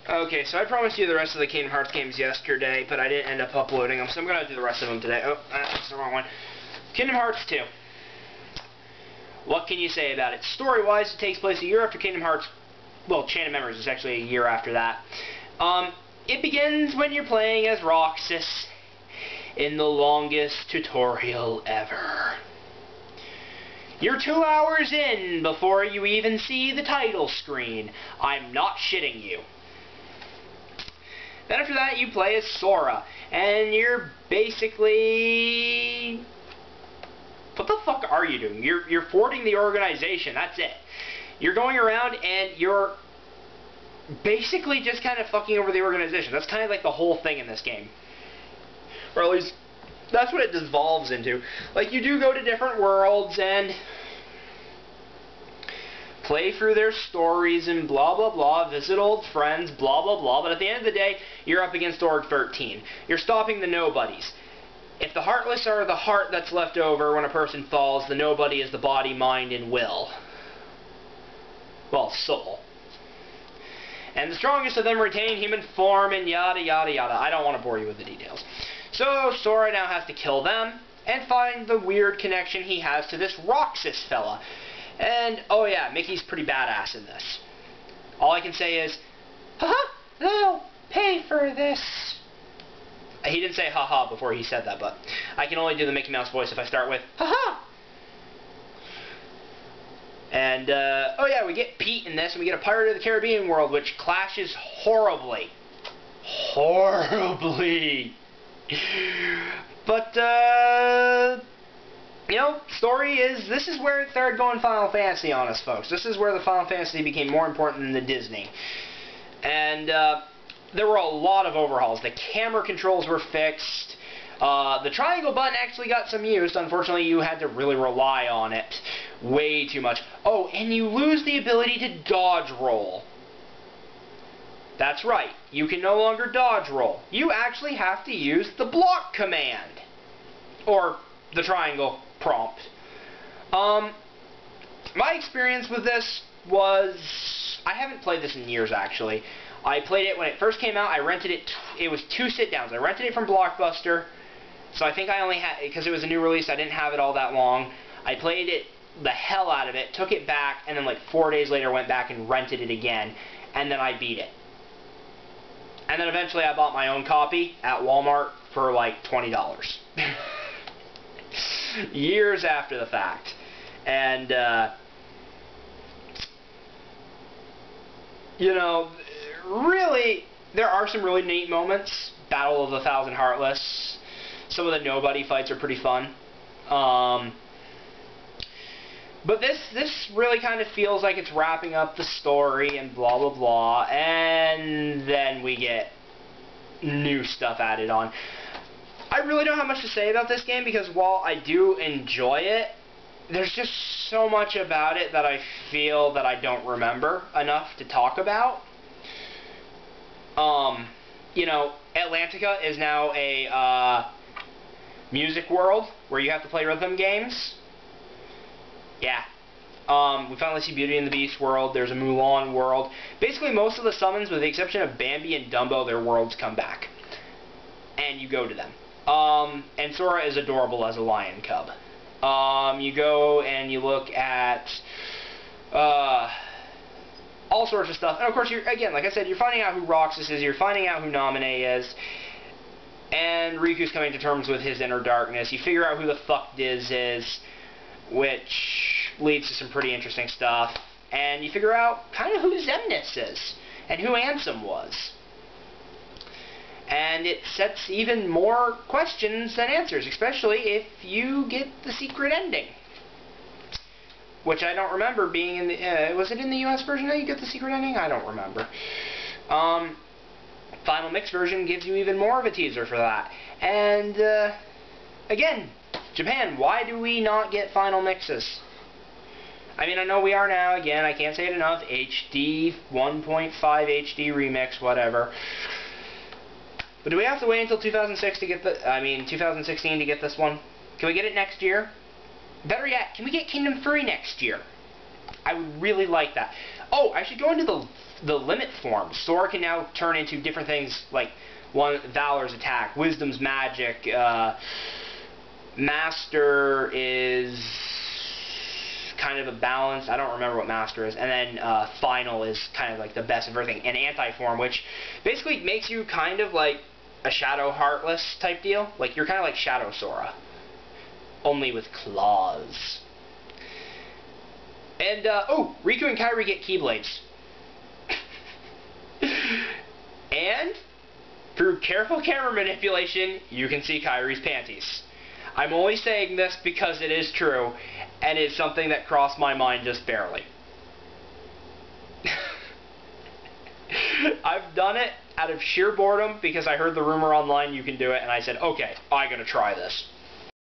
Okay, so I promised you the rest of the Kingdom Hearts games yesterday, but I didn't end up uploading them, so I'm going to do the rest of them today. Oh, that's the wrong one. Kingdom Hearts 2. What can you say about it? Story-wise, it takes place a year after Kingdom Hearts... Well, Chain of Memories is actually a year after that. It begins when you're playing as Roxas in the longest tutorial ever. You're 2 hours in before you even see the title screen. I'm not shitting you. Then after that, you play as Sora, and you're basically... What the fuck are you doing? You're thwarting the organization, that's it. You're going around and you're basically just kind of fucking over the organization. That's kind of like the whole thing in this game. Or at least, that's what it devolves into. Like, you do go to different worlds and play through their stories and blah blah blah, visit old friends, blah blah blah, but at the end of the day, you're up against Org 13. You're stopping the nobodies. If the Heartless are the heart that's left over when a person falls, the nobody is the body, mind, and will. Well, soul. And the strongest of them retain human form and yada yada yada. I don't want to bore you with the details. So Sora now has to kill them and find the weird connection he has to this Roxas fella. And, oh yeah, Mickey's pretty badass in this. All I can say is, haha, they'll pay for this. He didn't say haha before he said that, but I can only do the Mickey Mouse voice if I start with, haha. And, oh yeah, we get Pete in this, and we get a Pirate of the Caribbean world, which clashes horribly. Horribly. But, you know, story is, this is where it started going Final Fantasy on us, folks. This is where the Final Fantasy became more important than the Disney. And, there were a lot of overhauls. The camera controls were fixed. The triangle button actually got some use. Unfortunately, you had to really rely on it way too much. Oh, and you lose the ability to dodge roll. That's right. You can no longer dodge roll. You actually have to use the block command. Or the triangle prompt. My experience with this was... I haven't played this in years, actually. I played it when it first came out. I rented it. It was 2 sit-downs. I rented it from Blockbuster. So I think I only had... Because it was a new release, I didn't have it all that long. I played it the hell out of it, took it back, and then like 4 days later went back and rented it again. And then I beat it. And then eventually I bought my own copy at Walmart for like $20. Years after the fact. And, you know, really, there are some really neat moments. Battle of the Thousand Heartless. Some of the nobody fights are pretty fun. But this really kind of feels like it's wrapping up the story and blah blah blah, and then we get new stuff added on. I really don't have much to say about this game because while I do enjoy it, there's just so much about it that I feel that I don't remember enough to talk about. You know, Atlantica is now a music world where you have to play rhythm games. Yeah. We finally see Beauty and the Beast world. There's a Mulan world. Basically, most of the summons, with the exception of Bambi and Dumbo, their worlds come back. And you go to them. And Sora is adorable as a lion cub. You go and you look at all sorts of stuff. And of course, you're, again, like I said, you're finding out who Roxas is, you're finding out who Naminé is, and Riku's coming to terms with his inner darkness. You figure out who the fuck Diz is, which leads to some pretty interesting stuff. And you figure out kind of who Xemnas is, and who Ansem was. And it sets even more questions than answers, especially if you get the secret ending. Which I don't remember being in the... was it in the US version that you get the secret ending? I don't remember. Final Mix version gives you even more of a teaser for that. And, again, Japan, why do we not get Final Mixes? I mean, I know we are now, again, I can't say it enough, HD, 1.5 HD remix, whatever. But do we have to wait until 2006 to get 2016 to get this one? Can we get it next year? Better yet, can we get Kingdom 3 next year? I would really like that. Oh, I should go into the the limit form. Sora can now turn into different things like Valor's attack, Wisdom's magic, Master is kind of a balance. I don't remember what Master is. And then Final is kind of like the best of everything. And Anti-Form, which basically makes you kind of like a Shadow Heartless type deal. Like, you're kind of like Shadow Sora, only with claws. And, oh, Riku and Kairi get Keyblades. And, through careful camera manipulation, you can see Kairi's panties. I'm only saying this because it is true, and it's something that crossed my mind just barely. I've done it out of sheer boredom because I heard the rumor online you can do it, and I said, okay, I'm going to try this.